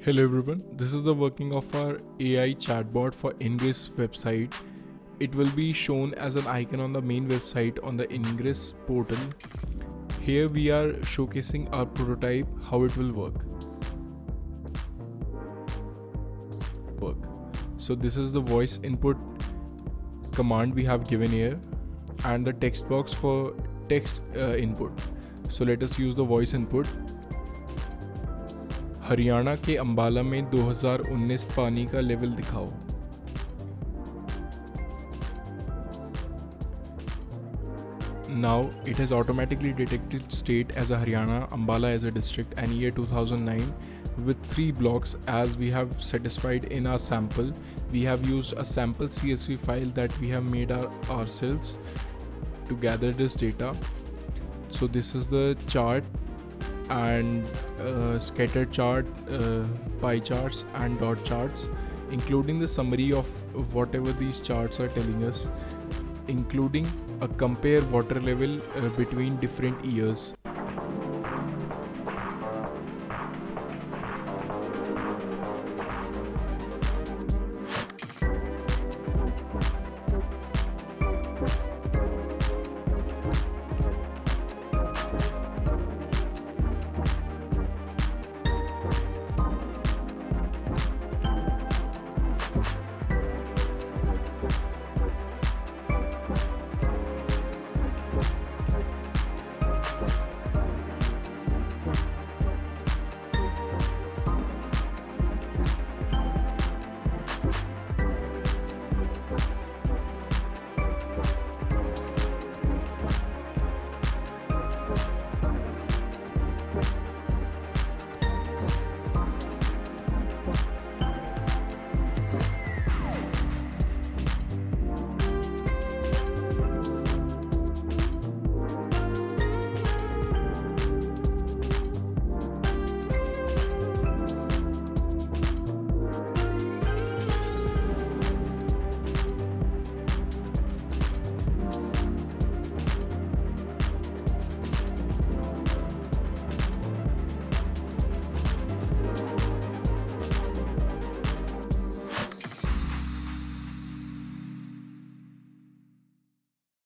Hello everyone, this is the working of our AI chatbot for INGRES website. It will be shown as an icon on the main website on the INGRES portal. Here we are showcasing our prototype, how it will work. So this is the voice input command we have given here and the text box for text input. So let us use the voice input. Haryana के अंबाला में 2019 पानी का level दिखाओ। Now it has automatically detected state as a Haryana, Ambala as a district and year 2009 with 3 blocks as we have satisfied in our sample. We have used a sample CSV file that we have made ourselves to gather this data. So this is the chart and scatter chart, pie charts and dot charts, including the summary of whatever these charts are telling us, including a compare water level between different years.